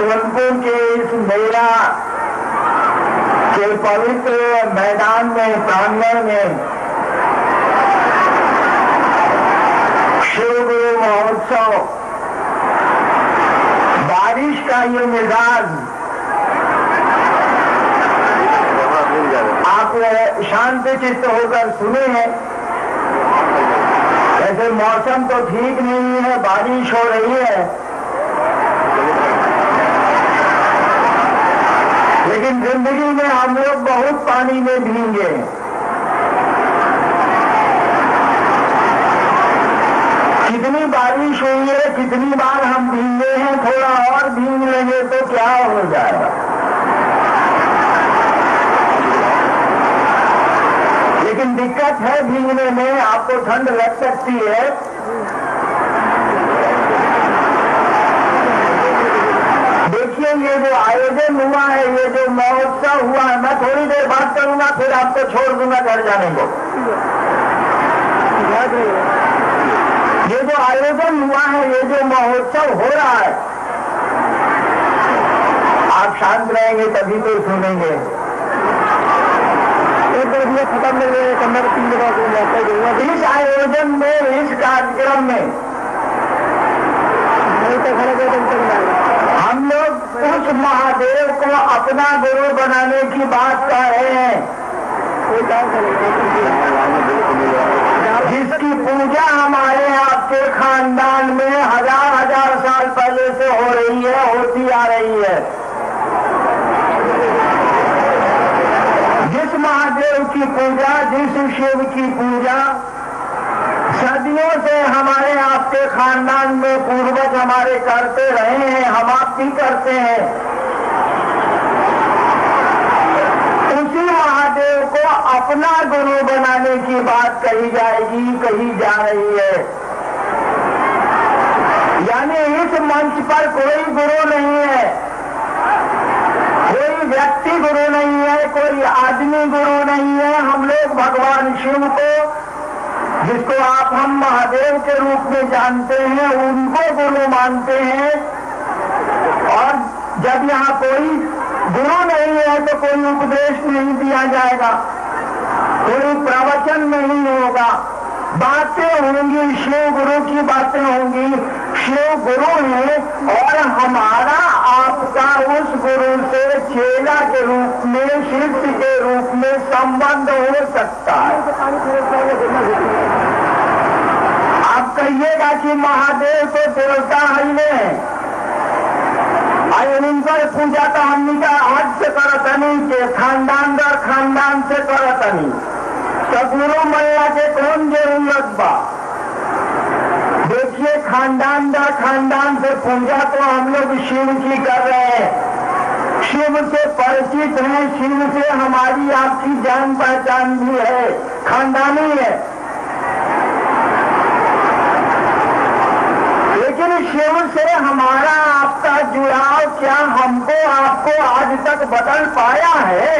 सोनपुर के इस मेला के पवित्र मैदान में, प्रांगण में शिव गुरु महोत्सव, बारिश का ये मिजाज आप शांत चित्त होकर सुने हैं। ऐसे मौसम तो ठीक नहीं है, बारिश हो रही है, लेकिन जिंदगी में हम लोग बहुत पानी में भीगे। कितनी बारिश हुई है, कितनी बार हम भीगे हैं, थोड़ा और भीग लेंगे तो क्या हो जाएगा। लेकिन दिक्कत है भीगने में, आपको ठंड लग सकती है। देखिए ये जो आयोजन हुआ है, ये जो महोत्सव हुआ है, मैं थोड़ी देर बात करूंगा, फिर आपको छोड़ दूंगा घर जाने को। ये जो आयोजन हुआ है, ये जो महोत्सव हो रहा है, आप शांत रहेंगे तभी तो सुनेंगे। खत्म नहीं है, कमर 3 जगह इस आयोजन में, इस कार्यक्रम में हम लोग उस महादेव को अपना गुरु बनाने की बात कर रहे हैं, जिसकी पूजा हमारे आपके खानदान में हजार साल पहले से हो रही है, होती आ रही है। जिस महादेव की पूजा, जिस शिव की पूजा सदियों से हमारे आपके खानदान में पूर्वज हमारे करते रहे हैं, हम आप भी करते हैं, उसी महादेव को अपना गुरु बनाने की बात कही जाएगी, कही जा रही है। यानी इस मंच पर कोई गुरु नहीं है, कोई व्यक्ति गुरु नहीं है, कोई आदमी गुरु नहीं है। हम लोग भगवान शिव को, जिसको आप हम महादेव के रूप में जानते हैं, उनको गुरु मानते हैं। और जब यहाँ कोई गुरु नहीं है तो कोई उपदेश नहीं दिया जाएगा, कोई प्रवचन नहीं होगा, बातें होंगी, शिव गुरु की बातें होंगी। शिव गुरु है और हमारा आपका उस गुरु से चेला के रूप में, शिष्य के रूप में संबंध हो सकता है। आप कहिएगा कि महादेव तो देवता है, उनकर पूजा तो हमनी का हज से करतनी के, खानदान दर खानदान से करतनी, तो गुरु मल्ला के कौन जरूरत बा। देखिए खानदान दर खानदान से पूजा तो हम लोग शिव की कर रहे हैं, शिव से परिचित हैं, शिव से हमारी आपकी जान पहचान भी है, खानदानी है। लेकिन शिव से हमारा आपका जुड़ाव क्या हमको आपको आज तक बदल पाया है?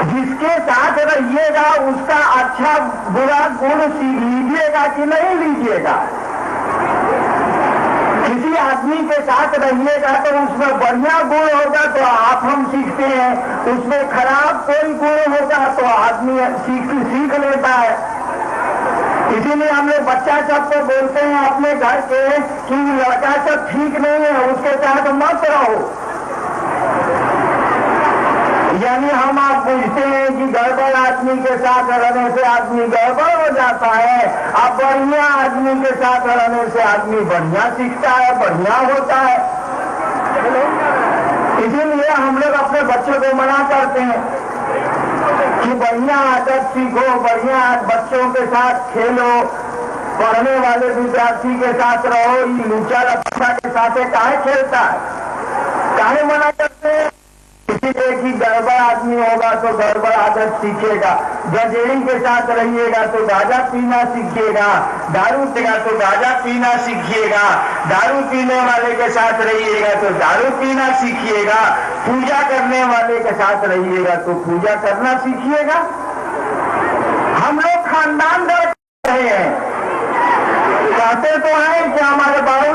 जिसके साथ रहिएगा उसका अच्छा बुरा गुण सीख लीजिएगा कि नहीं लीजिएगा। किसी आदमी के साथ रहिएगा तो उसमें बढ़िया गुण होगा तो आप हम सीखते हैं, उसमें खराब कोई गुण होगा तो आदमी सीख लेता है। इसीलिए हम लोग बच्चा सब को बोलते हैं अपने घर के कि लड़का सब ठीक नहीं है, उसके साथ मत रहो। यानी हम आप पूछते हैं कि गड़बड़ आदमी के साथ रहने से आदमी गड़बड़ हो जाता है, अब बढ़िया आदमी के साथ रहने से आदमी बढ़िया सीखता है, बढ़िया होता है। इसीलिए हम लोग अपने बच्चों को मना करते हैं कि बढ़िया आदत सीखो, बढ़िया बच्चों के साथ खेलो, पढ़ने वाले विद्यार्थी के साथ रहो। ये लूचा लफड़ा के साथ काहे खेलता है, काहे मना करते हैं? इसीलिए कि गड़बड़ आदमी होगा तो गड़बड़ आदत सीखेगा, गजेड़ी के साथ रहिएगा तो गांजा पीना सीखिएगा, दारू पीना तो गांजा पीना सीखिएगा, दारू पीने वाले के साथ रहिएगा तो दारू पीना सीखिएगा, पूजा करने वाले के साथ रहिएगा तो पूजा करना सीखिएगा। हम लोग खानदान दर रहे हैं, कहते तो हैं कि हमारे बाबा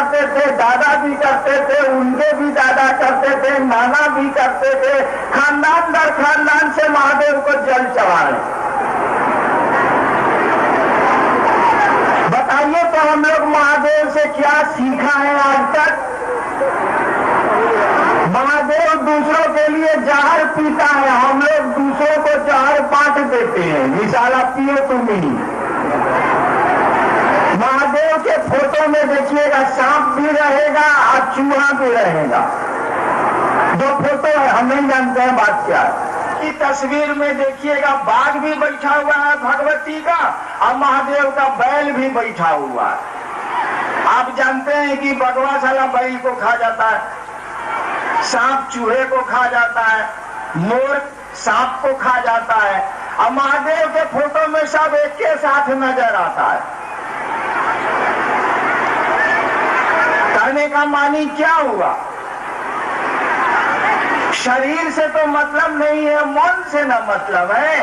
करते थे, दादा भी करते थे, उनके भी दादा करते थे, नाना भी करते थे, खानदान दर खानदान से महादेव को जल चढ़ाए। बताइए तो हम लोग महादेव से क्या सीखा है आज तक? महादेव दूसरों के लिए जहर पीता है, हम लोग दूसरों को जहर बांट देते हैं, निशाला पियो तुम ही। महादेव के फोटो में देखिएगा सांप भी रहेगा और चूहा भी रहेगा। दो फोटो है, हम नहीं जानते हैं बात क्या है। की तस्वीर में देखिएगा बाघ भी बैठा हुआ है भगवती का, और महादेव का बैल भी बैठा हुआ है। आप जानते हैं कि बगवा साला बैल को खा जाता है, सांप चूहे को खा जाता है, मोर सांप को खा जाता है, और महादेव के फोटो में सब एक के साथ नजर आता है। कहने का मानी क्या हुआ? शरीर से तो मतलब नहीं है, मन से ना मतलब है।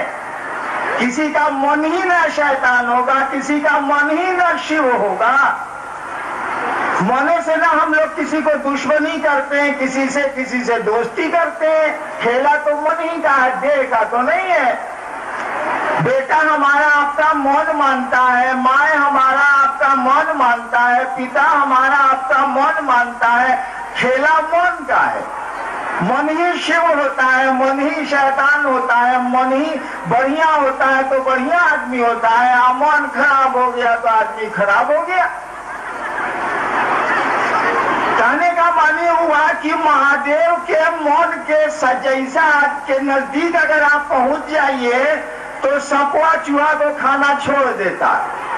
किसी का मन ही ना शैतान होगा, किसी का मन ही ना शिव होगा। मने से ना हम लोग किसी को दुश्मनी करते हैं, किसी से दोस्ती करते हैं। खेला तो मन ही का है, देह का तो नहीं है। बेटा हमारा आपका मन मानता है, माँ हमारा आपका मन मानता है, पिता हमारा आपका मन मानता है। खेला मन का है। मन ही शिव होता है, मन ही शैतान होता है, मन ही बढ़िया होता है तो बढ़िया आदमी होता है, और मन खराब हो गया तो आदमी खराब हो गया। कहने का मानी हुआ कि महादेव के मन के सजैसा के नजदीक अगर आप पहुंच जाइए तो सपवा चूहा को खाना छोड़ देता है।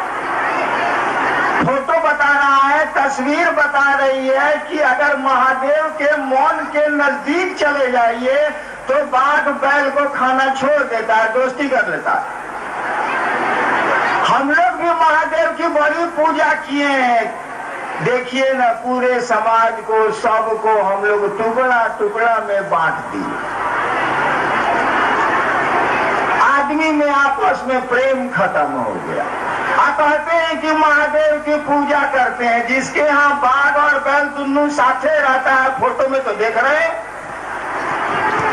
फोटो बता रहा है, तस्वीर बता रही है कि अगर महादेव के मन के नजदीक चले जाइए तो बाघ बैल को खाना छोड़ देता है, दोस्ती कर लेता है। हम लोग भी महादेव की बड़ी पूजा किए हैं। देखिए ना, पूरे समाज को, सबको हम लोग टुकड़ा टुकड़ा में बांट दिए। आदमी में आपस में प्रेम खत्म हो गया। आप कहते हैं कि महादेव की पूजा करते हैं, जिसके यहाँ बाघ और बैल दोनों साथे रहता है, फोटो में तो देख रहे हैं।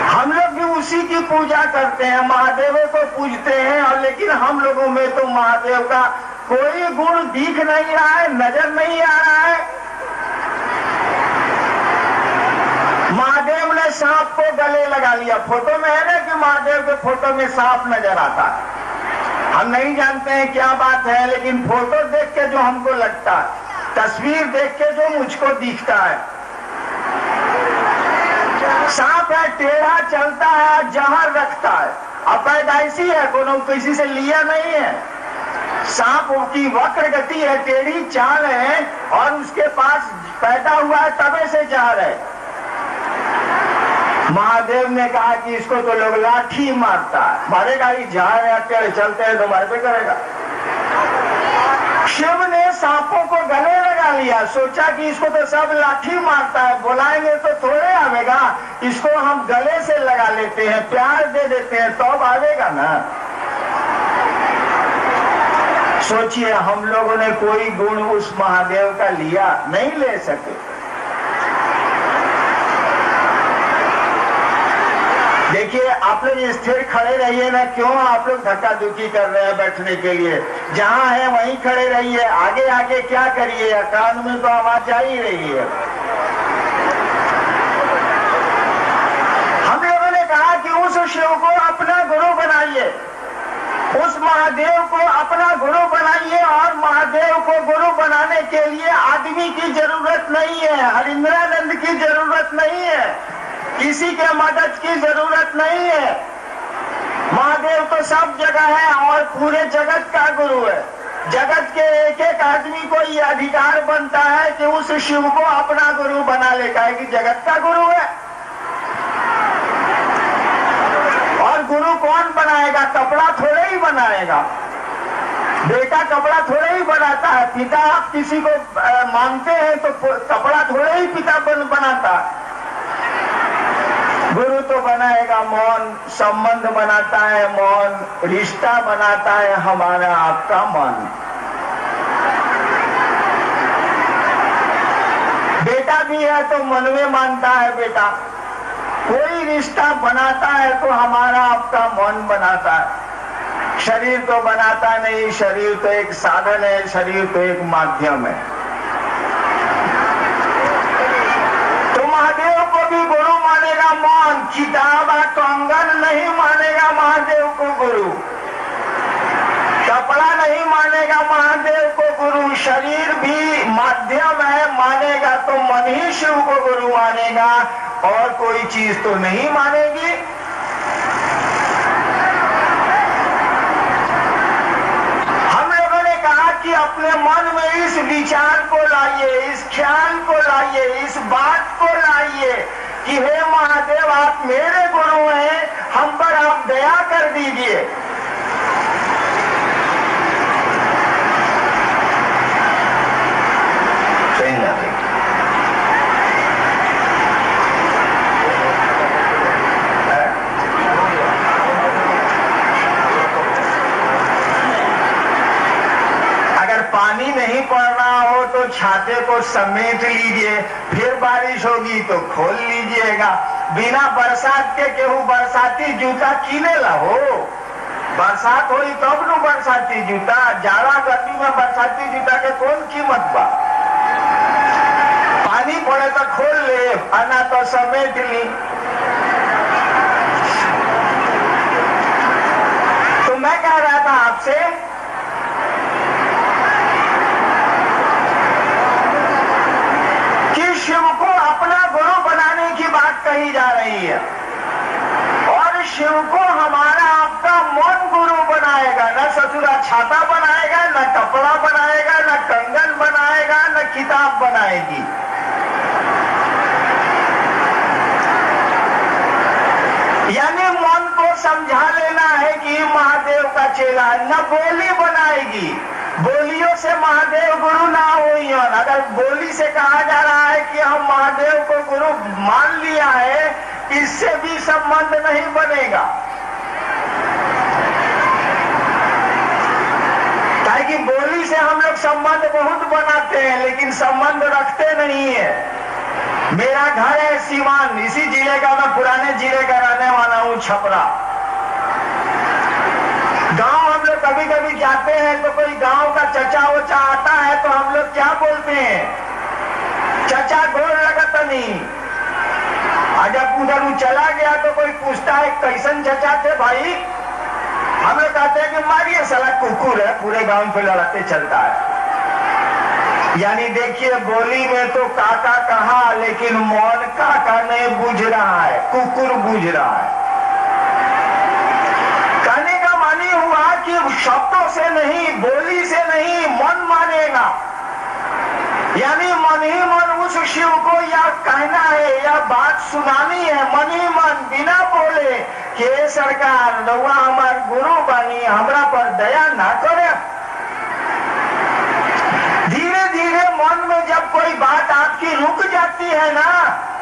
हम लोग भी उसी की पूजा करते हैं, महादेव को पूजते हैं, और लेकिन हम लोगों में तो महादेव का कोई गुण दिख नहीं रहा है, नजर नहीं आ रहा है। महादेव ने सांप को गले लगा लिया। फोटो में है ना कि महादेव के फोटो में सांप नजर आता है। हम नहीं जानते हैं क्या बात है, लेकिन फोटो देख के जो हमको लगता है, तस्वीर देख के जो मुझको दिखता है, सांप है, टेढ़ा चलता है, जहर रखता है, अपैदाइशी है, कोनो किसी से लिया नहीं है। सांप की वक्र गति है, टेढ़ी चाल है, और उसके पास पैदा हुआ है तबे से जहर है। महादेव ने कहा कि इसको तो लोग लाठी मारता है, मारेगा ही, जहर है, टेढ़े चलते हैं तो मारे पे करेगा। शिव ने सांपों को गले लगा लिया, सोचा कि इसको तो सब लाठी मारता है, बुलाएंगे तो थोड़े आवेगा, इसको हम गले से लगा लेते हैं, प्यार दे देते हैं, तब आवेगा ना। सोचिए, हम लोगों ने कोई गुण उस महादेव का लिया नहीं, ले सके। देखिए, आप लोग स्थिर खड़े रहिए ना, क्यों आप लोग धक्का धुक्की कर रहे हैं बैठने के लिए? जहां है वहीं खड़े रहिए, आगे आगे क्या करिए, कान में तो आवाज जा ही रही है। हम लोगों ने कहा कि उस शिव को अपना गुरु बनाइए, उस महादेव को अपना गुरु बनाइए, और महादेव को गुरु बनाने के लिए आदमी की जरूरत नहीं है, हरिंद्रानंद की जरूरत नहीं है, किसी के मदद की जरूरत नहीं है। महादेव तो सब जगह है और पूरे जगत का गुरु है। जगत के एक एक आदमी को यह अधिकार बनता है कि उस शिव को अपना गुरु बना लेगा, कि जगत का गुरु है। और गुरु कौन बनाएगा? कपड़ा थोड़े ही बनाएगा, बेटा कपड़ा थोड़े ही बनाता है। पिता आप किसी को मानते हैं तो कपड़ा थोड़े ही पिता बनाता है। गुरु तो बनाएगा मौन, संबंध बनाता है मौन, रिश्ता बनाता है हमारा आपका मन। भी है तो मन में मानता है बेटा। कोई रिश्ता बनाता है तो हमारा आपका मन बनाता है। शरीर तो बनाता नहीं, शरीर तो एक साधन है, शरीर तो एक माध्यम है। तो महादेव को भी गुरु मानेगा मन, किताब कंगन नहीं मानेगा महादेव को गुरु, कपड़ा नहीं मानेगा महादेव को गुरु, शरीर भी माध्यम है, मानेगा तो मन ही शिव को गुरु मानेगा और कोई चीज तो नहीं मानेगी। हम लोगों ने कहा कि अपने मन में इस विचार को लाइए, इस ख्याल को लाइए, इस बात को लाइए कि हे महादेव आप मेरे गुरु हैं, हम पर आप दया कर दीजिए। पानी नहीं पड़ रहा हो तो छाते को समेट लीजिए, फिर बारिश होगी तो खोल लीजिएगा। बिना बरसात के केहू बरसाती जूता कीने ला हो, बरसात होई तब नु बरसाती जूता, जाड़ा गर्मी में बरसाती जूता के कौन कीमत बा। पानी पड़े तो खोल ले, आना तो समेट ली। तो मैं कह रहा था आपसे शिव को अपना गुरु बनाने की बात कही जा रही है और शिव को हमारा आपका मन गुरु बनाएगा। न ससुरा छाता बनाएगा, न कपड़ा बनाएगा, न कंगन बनाएगा, न किताब बनाएगी। यानी मन को समझा लेना है कि महादेव का चेला। न बोली बनाएगी, बोलियों से महादेव गुरु ना हुई। अगर बोली से कहा जा रहा है कि हम महादेव को गुरु मान लिया है, इससे भी संबंध नहीं बनेगा। ताकि बोली से हम लोग संबंध बहुत बनाते हैं लेकिन संबंध रखते नहीं है। मेरा घर है सीवान, इसी जिले का, मैं पुराने जिले का रहने वाला हूँ, छपरा। गांव हम लोग कभी कभी जाते हैं तो कोई गांव का चचा वचा आता है तो हम लोग क्या बोलते हैं, चचा गोर लगता नहीं। और जब उधर चला गया तो कोई पूछता है कैसन चचा थे भाई, हम लोग कहते हैं कि मारिए साला कुकुर है, पूरे गांव पे लड़ाते चलता है। यानी देखिए बोली में तो काका कहा लेकिन मौन काका नहीं बूझ रहा है, कुकुर बूझ रहा है। कि शब्दों से नहीं, बोली से नहीं, मन मानेगा। यानी मन ही मन उस शिव को या कहना है या बात सुनानी है, मन ही मन बिना बोले कि सरकार रउआ हमार गुरु बनी, हमरा पर दया ना करे। धीरे धीरे मन में जब कोई बात आपकी रुक जाती है ना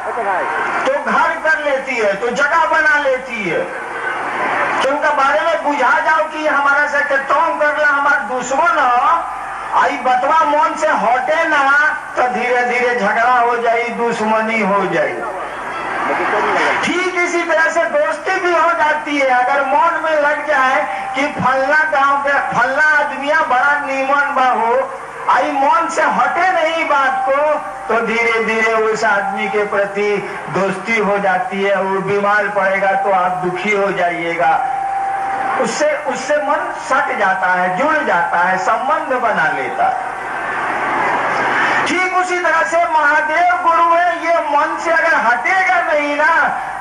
तो घर कर लेती है, तो जगह बना लेती है। तो उनका बारे में बुझा जाओ कि हमारा से तोम कर ला, हमारा दुश्मन हो, आई बतवा मन से हटे ना तो धीरे धीरे झगड़ा हो जाए, दुश्मनी हो जाए। ठीक इसी तरह से दोस्ती भी हो जाती है। अगर मन में लग जाए कि फलना गांव के फलना आदमिया बड़ा नीमन बा हो, आई मन से हटे नहीं बात को तो धीरे धीरे उस आदमी के प्रति दोस्ती हो जाती है। वो बीमार पड़ेगा तो आप दुखी हो जाइएगा, उससे मन सट जाता है, जुड़ जाता है, संबंध बना लेता है। ठीक उसी तरह से महादेव गुरु है, ये मन से अगर हटेगा नहीं ना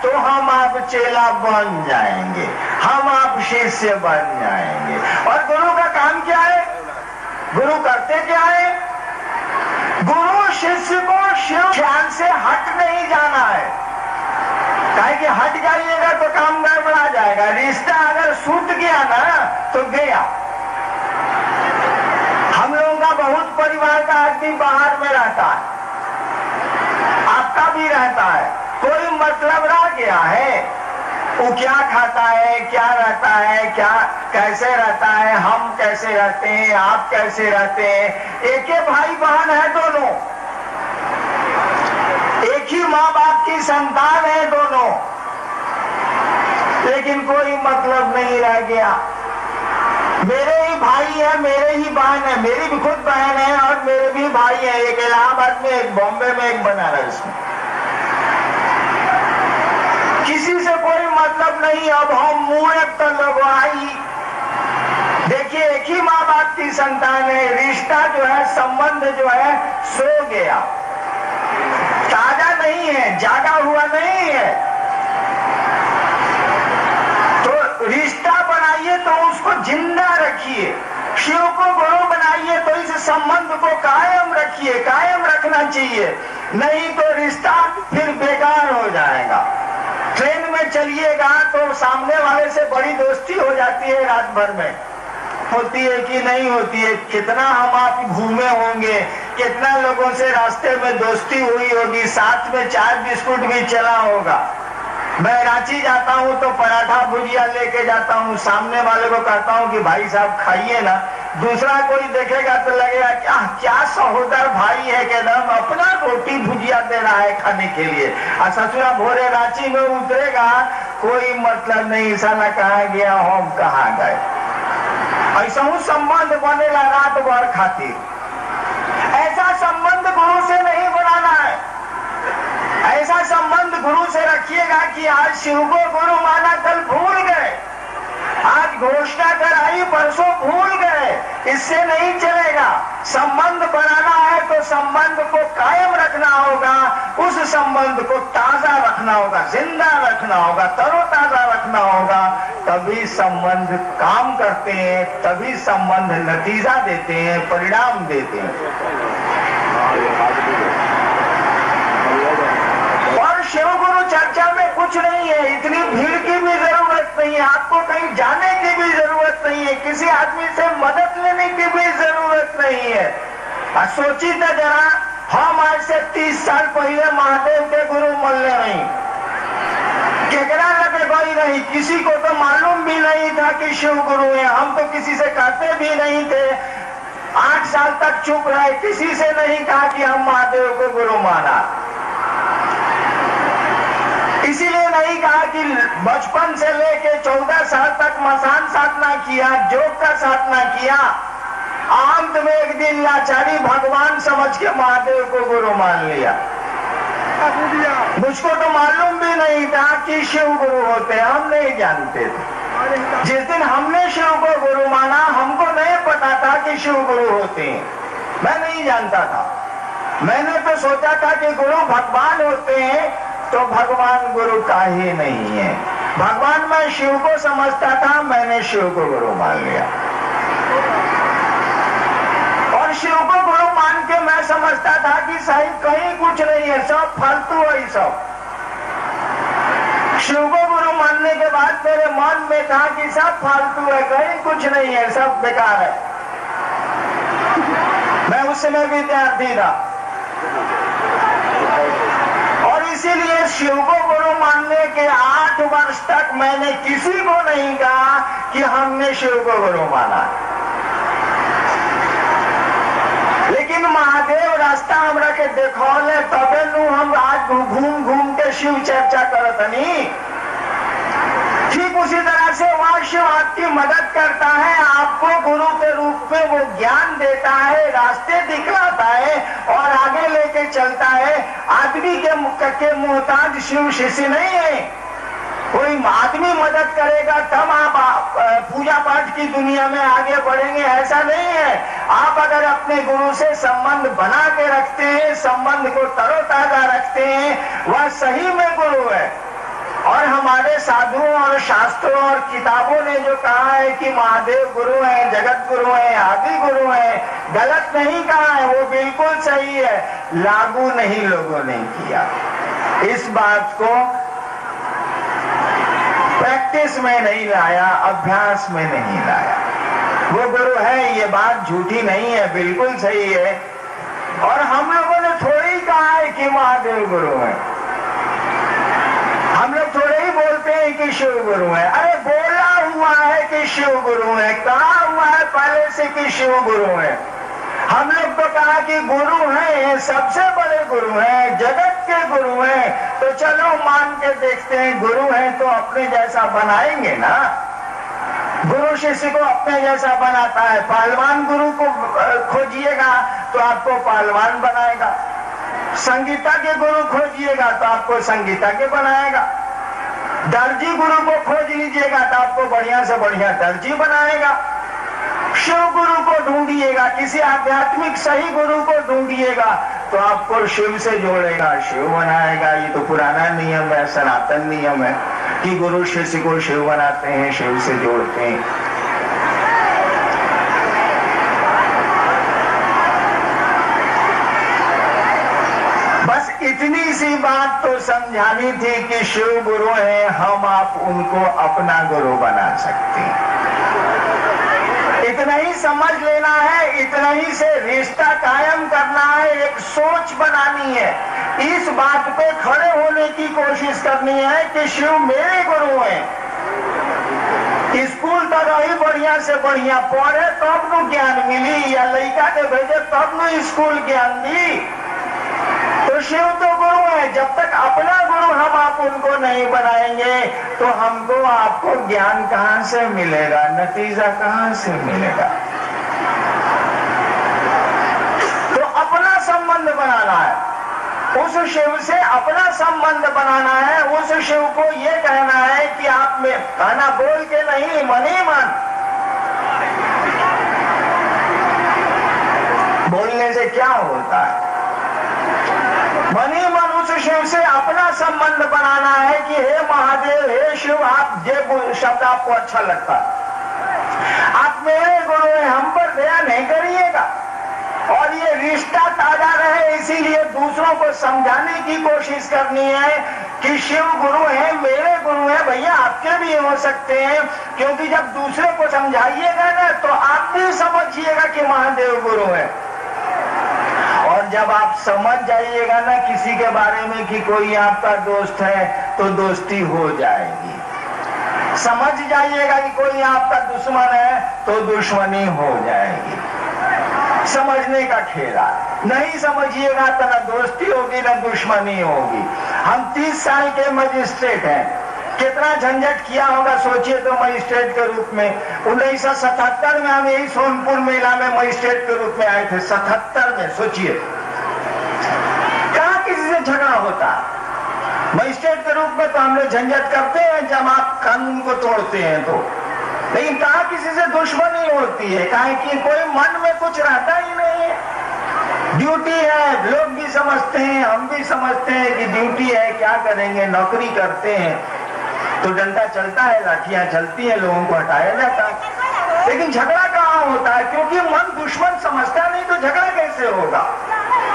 तो हम आप चेला बन जाएंगे, हम आप शिष्य बन जाएंगे। और गुरु का काम क्या है, गुरु करते क्या है, गुरु शिष्य को शिव ध्यान से हट नहीं जाना है। काहे कि हट जाइएगा तो काम गड़बड़ा जाएगा। रिश्ता अगर छूट गया ना तो गया। हम लोगों का बहुत परिवार का आदमी बाहर में रहता है, आपका भी रहता है, कोई मतलब रह गया है, वो क्या खाता है, क्या रहता है, क्या कैसे रहता है, हम कैसे रहते हैं, आप कैसे रहते हैं। एक ही भाई बहन है दोनों, की संतान है दोनों, लेकिन कोई मतलब नहीं रह गया। मेरे ही भाई है, मेरे ही बहन है, मेरी भी खुद बहन है और मेरे भी भाई है, एक इलाहाबाद में, एक बॉम्बे में, एक बनारस में। किसी से कोई मतलब नहीं। अब हम मुंह तो लगवाई। देखिए, एक ही माँ बाप की संतान है, रिश्ता जो है, संबंध जो है, सो गया, ताजा नहीं है, जागा हुआ नहीं है। तो रिश्ता बनाइए तो उसको जिंदा रखिए, शिव को गुरु बनाइए तो इस संबंध को कायम रखिए, कायम रखना चाहिए, नहीं तो रिश्ता फिर बेकार हो जाएगा। ट्रेन में चलिएगा तो सामने वाले से बड़ी दोस्ती हो जाती है, रात भर में होती है कि नहीं होती है? कितना हम आप घूमे होंगे, कितना लोगों से रास्ते में दोस्ती हुई होगी, साथ में चाय बिस्कुट भी चला होगा। मैं रांची जाता हूँ तो पराठा भुजिया लेके जाता हूँ, सामने वाले को कहता हूँ कि भाई साहब खाइए ना, दूसरा कोई देखेगा तो लगेगा क्या सहोदर भाई है, एकदम अपना रोटी भुजिया दे रहा है खाने के लिए। और ससुरा भोरे रांची में उतरेगा, कोई मतलब नहीं, साला कहाँ गया, हम कहाँ गए। ऐसा हूँ संबंध बनेगा रात भर खातिर। ऐसा संबंध गुरु से नहीं बनाना है। ऐसा संबंध गुरु से रखिएगा कि आज शिव को गुरु माना, कल भूल गए, आज घोषणा कराई, परसों भूल गए, इससे नहीं चलेगा। संबंध बनाना है तो संबंध को कायम रखना होगा, उस संबंध को ताजा रखना होगा, जिंदा रखना होगा, तरोताजा रखना होगा, तभी संबंध काम करते हैं, तभी संबंध नतीजा देते हैं, परिणाम देते हैं। शिव गुरु चर्चा में कुछ नहीं है, इतनी भीड़ की भी जरूरत नहीं है, आपको कहीं जाने की भी जरूरत नहीं है, किसी आदमी से मदद लेने की भी जरूरत नहीं है। और सोची तो जरा, हम आज से 30 साल पहले महादेव के गुरु मिलने नहीं, केकरा लगे कोई नहीं, किसी को तो मालूम भी नहीं था कि शिव गुरु है। हम तो किसी से कहते भी नहीं थे, 8 साल तक चुप रहे, किसी से नहीं कहा कि हम महादेव को गुरु माना। इसीलिए नहीं कहा कि बचपन से लेके 14 साल तक मसान साधना किया, योग का साधना किया, अंत में एक दिन लाचारी भगवान समझ के महादेव को गुरु मान लिया। मुझको तो मालूम भी नहीं था कि शिव गुरु होते हैं, हम नहीं जानते थे। जिस दिन हमने शिव को गुरु माना, हमको नहीं पता था कि शिव गुरु होते हैं, मैं नहीं जानता था। मैंने तो सोचा था कि गुरु भगवान होते हैं, तो भगवान गुरु का ही नहीं है। भगवान मैं शिव को समझता था, मैंने शिव को गुरु मान लिया, और शिव को गुरु मान के मैं समझता था कि सही कहीं कुछ नहीं है, सब फालतू है सब। शिव को गुरु मानने के बाद मेरे मन में था कि सब फालतू है, कहीं कुछ नहीं है, सब बेकार है। मैं उस समय विद्यार्थी था, इसीलिए शिव को गुरु मानने के 8 वर्ष तक मैंने किसी को नहीं कहा कि हमने शिव को गुरु माना। लेकिन महादेव रास्ता हमरा के देखौले, तबे नु हम आज घूम घूम के शिव चर्चा करत नहीं। ठीक उसी तरह से वहाँ शिव आपकी मदद करता है, आपको गुरु के रूप में वो ज्ञान देता है, रास्ते दिखलाता है और आगे लेके चलता है। आदमी के मोहताज शिव शिष्य नहीं है। कोई आदमी मदद करेगा तब आप पूजा पाठ की दुनिया में आगे बढ़ेंगे, ऐसा नहीं है। आप अगर अपने गुरु से संबंध बना के रखते हैं, संबंध को तरोताजा रखते हैं, वह सही में गुरु है। और हमारे साधुओं और शास्त्रों और किताबों ने जो कहा है कि महादेव गुरु है, जगत गुरु है, आदि गुरु है, गलत नहीं कहा है, वो बिल्कुल सही है, लागू नहीं लोगों ने किया। इस बात को प्रैक्टिस में नहीं लाया, अभ्यास में नहीं लाया। वो गुरु है, ये बात झूठी नहीं है, बिल्कुल सही है। और हम लोगों ने थोड़ी कहा है कि महादेव गुरु है, हम लोग थोड़े ही बोलते हैं कि शिव गुरु है। अरे बोला हुआ है कि शिव गुरु है, कहा हुआ है पहले से कि शिव गुरु है। हम लोग तो कहा कि गुरु हैं, सबसे बड़े गुरु हैं, जगत के गुरु हैं, तो चलो मान के देखते हैं गुरु हैं तो अपने जैसा बनाएंगे ना। गुरु शिष्य को अपने जैसा बनाता है। पहलवान गुरु को खोजिएगा तो आपको पहलवान बनाएगा, संगीता के गुरु खोजिएगा तो आपको संगीता के बनाएगा, दर्जी गुरु को खोज लीजिएगा तो आपको बढ़िया से बढ़िया दर्जी बनाएगा। शिव गुरु को ढूंढिएगा, किसी आध्यात्मिक सही गुरु को ढूंढिएगा तो आपको शिव से जोड़ेगा, शिव बनाएगा। ये तो पुराना नियम है, सनातन नियम है कि गुरु शिष्य को शिव बनाते हैं, शिव से जोड़ते हैं। बस इतनी सी बात तो समझानी थी कि शिव गुरु है, हम आप उनको अपना गुरु बना सकते हैं। इतना ही समझ लेना है, इतना ही से रिश्ता कायम करना है, एक सोच बनानी है, इस बात पे खड़े होने की कोशिश करनी है कि शिव मेरे गुरु हैं। स्कूल तक ही बढ़िया से बढ़िया पढ़े तब नु ज्ञान मिली, या लड़का के भेजे तब नु स्कूल ज्ञान दी। तो शिव तो गुरु है, जब तक अपना गुरु हम आप उनको नहीं बनाएंगे तो हमको आपको ज्ञान कहां से मिलेगा, नतीजा कहां से मिलेगा। तो अपना संबंध बनाना है, उस शिव से अपना संबंध बनाना है। उस शिव को ये कहना है कि आप में कहना बोल के नहीं, मन ही मन। बोलने से क्या होता है, मन ही मन उस शिव से अपना संबंध बनाना है कि हे महादेव, हे शिव, आप ये शब्द आपको अच्छा लगता, आप मेरे गुरु हैं, हम पर दया नहीं करिएगा। और ये रिश्ता ताजा रहे, इसीलिए दूसरों को समझाने की कोशिश करनी है कि शिव गुरु है, मेरे गुरु है, भैया आपके भी हो सकते हैं। क्योंकि जब दूसरे को समझाइएगा ना तो आप भी समझिएगा कि महादेव गुरु है। और जब आप समझ जाइएगा ना किसी के बारे में कि कोई आपका दोस्त है तो दोस्ती हो जाएगी। समझ जाइएगा कि कोई आपका दुश्मन है तो दुश्मनी हो जाएगी। समझने का खेला, नहीं समझिएगा तो ना दोस्ती होगी ना दुश्मनी होगी। हम 30 साल के मजिस्ट्रेट हैं, कितना झंझट किया होगा सोचिए तो मजिस्ट्रेट के रूप में। 1977 में हम यही सोनपुर मेला में मजिस्ट्रेट के रूप में आए थे, 77 में। सोचिए कहाँ किसी से झगड़ा होता। मजिस्ट्रेट के रूप में तो हम लोग झंझट करते हैं जब आप कानून को तोड़ते हैं तो, लेकिन कहाँ किसी से दुश्मनी होती है, कहा कि कोई मन में कुछ रहता ही नहीं है। ड्यूटी है, लोग भी समझते हैं, हम भी समझते हैं कि ड्यूटी है, क्या करेंगे, नौकरी करते हैं तो डंडा चलता है, लाठियां चलती हैं, लोगों को हटाया जाता है। लेकिन झगड़ा कहाँ होता है, क्योंकि मन दुश्मन समझता नहीं तो झगड़ा कैसे होगा।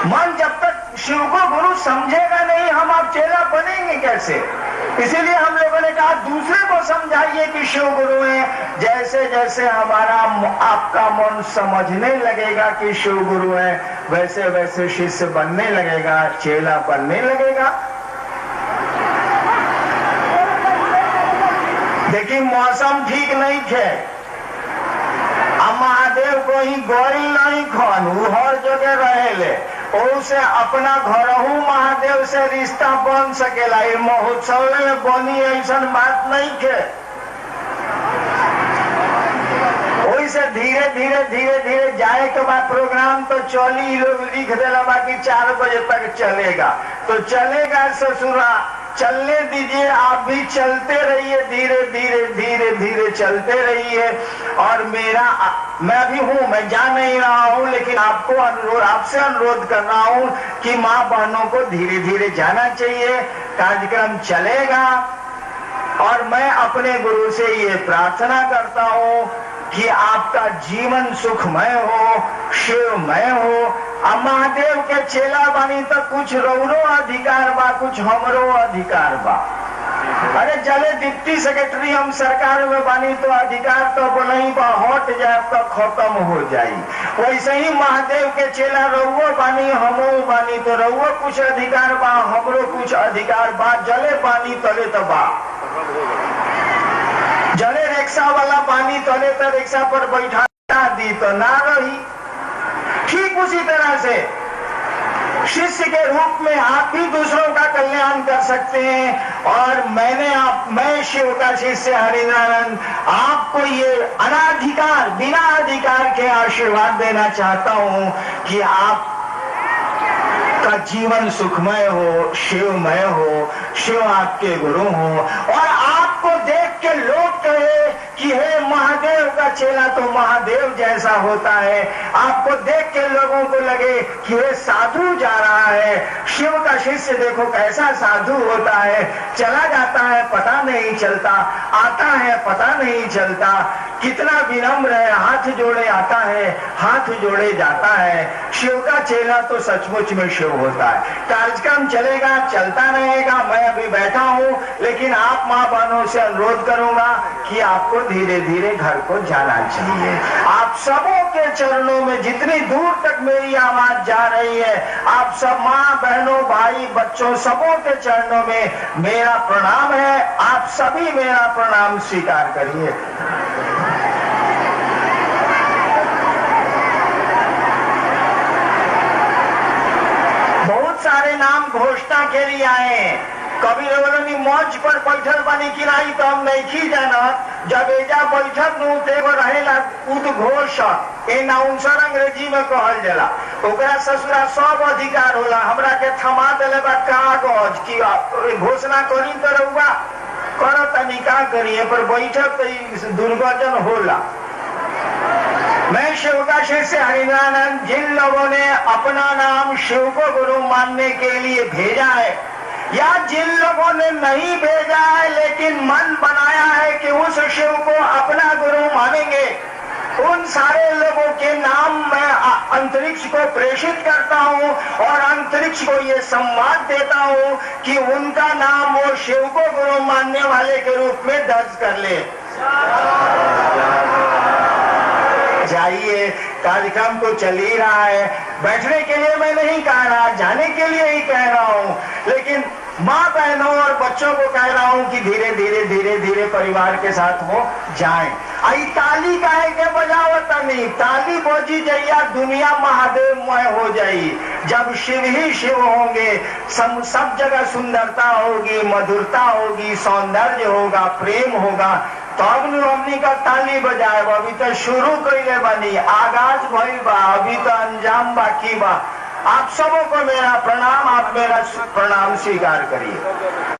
मन जब तक शिव को गुरु समझेगा नहीं, हम आप चेला बनेंगे कैसे। इसीलिए हम लोगों ने कहा दूसरे को समझाइए कि शिव गुरु है। जैसे जैसे हमारा आपका मन समझने लगेगा कि शिव गुरु है, वैसे वैसे शिष्य बनने लगेगा, चेला बनने लगेगा। देखिए मौसम ठीक नहीं थे, अब महादेव को ही गोइल नहीं खानू, हर जगह रहेले, उसे अपना घरहू महादेव से रिश्ता बन सकेला। ये महोत्सव में बनी ऐसा बात नहीं थे। वैसे धीरे धीरे धीरे धीरे जाए के बाद प्रोग्राम तो चली, लोग लिख देला बाकी 4 बजे तक चलेगा तो चलेगा। ससुरा चलने दीजिए, आप भी चलते रहिए, धीरे धीरे धीरे धीरे चलते रहिए। और मैं भी हूँ, मैं जा नहीं रहा हूँ, लेकिन आपको आपसे अनुरोध कर रहा हूँ कि माँ बहनों को धीरे धीरे जाना चाहिए। कार्यक्रम चलेगा और मैं अपने गुरु से ये प्रार्थना करता हूँ कि आपका जीवन सुखमय हो, शिवमय हो। अब महादेव के चेला बानी तो कुछ रौरो अधिकार बा, कुछ हमरो अधिकार बा। अरे चले डिप्टी सेक्रेटरी हम सरकार में बानी तो अधिकार तो बोलही बा, हट जाए तो खत्म हो जाई। वैसे ही महादेव के चेला रउओ बानी, हमो बानी तो रउओ कुछ अधिकार बा, हमरो कुछ अधिकार बा। जले बानी तले तो बा, जले रिक्शा वाला पानी तले तो रिक्शा पर बैठा दी तो ना रही। ठीक उसी तरह से शिष्य के रूप में आप भी दूसरों का कल्याण कर सकते हैं। और मैं शिव का शिष्य हरिनारायण आपको ये अनाधिकार, बिना अधिकार के आशीर्वाद देना चाहता हूं कि आप का जीवन सुखमय हो, शिवमय हो, शिव आपके गुरु हो और आपको देख के लोग कहे कि हे महादेव का चेला तो महादेव जैसा होता है। आपको देख के लोगों को लगे कि ये साधु जा रहा है, शिव का शिष्य देखो कैसा साधु होता है, चला जाता है पता नहीं चलता, आता है पता नहीं चलता, कितना विनम्र है, हाथ जोड़े आता है, हाथ जोड़े जाता है। शिव का चेला तो सचमुच में शिव होता है। कार्यक्रम चलेगा, चलता रहेगा, मैं अभी बैठा हूं, लेकिन आप मां बहनों से अनुरोध करूंगा कि आपको धीरे धीरे घर को जाना चाहिए। आप सबों के चरणों में जितनी दूर तक मेरी आवाज जा रही है, आप सब मां बहनों भाई बच्चों सबों के चरणों में मेरा प्रणाम है। आप सभी मेरा प्रणाम स्वीकार करिए। सारे नाम घोषणा के लिए आए। कभी लोगों मंच पर बैठल बनी कि नहीं तो हम नहीं जाना। जब एजा बैठक रहेला उद्घोष एनाउंसर अंग्रेजी में कहल जाला, ओकरा ससुरा सब अधिकार होला। हमरा के थमा दिले बा कागज की घोषणा करी तो रहुआ कर तनी का करिए, पर बैठक तो दुर्घटन होला। मैं शिव का शिष्य हरिनारायण, जिन लोगों ने अपना नाम शिव को गुरु मानने के लिए भेजा है या जिन लोगों ने नहीं भेजा है लेकिन मन बनाया है कि उस शिव को अपना गुरु मानेंगे, उन सारे लोगों के नाम मैं अंतरिक्ष को प्रेषित करता हूं और अंतरिक्ष को ये संवाद देता हूं कि उनका नाम वो शिव को गुरु मानने वाले के रूप में दर्ज कर ले। जाइए, कार्यक्रम तो चल ही रहा है। बैठने के लिए मैं नहीं कह रहा, जाने के लिए ही कह रहा हूं, लेकिन माँ बहनों और बच्चों को कह रहा हूं कि धीरे धीरे धीरे धीरे परिवार के साथ वो जाएं। आई ताली काहे के बजावत नहीं, ताली बजी जइया दुनिया महादेवमय हो जाई। जब शिव ही शिव होंगे, सब जगह सुंदरता होगी, मधुरता होगी, सौंदर्य होगा, प्रेम होगा, तब तो हमनी का ताली बजाए। अभी तो शुरू कइले बानी, आगाज भइल बा, अभी तो अंजाम बाकी बा। आप सबों को मेरा प्रणाम, आप मेरा प्रणाम स्वीकार करिए।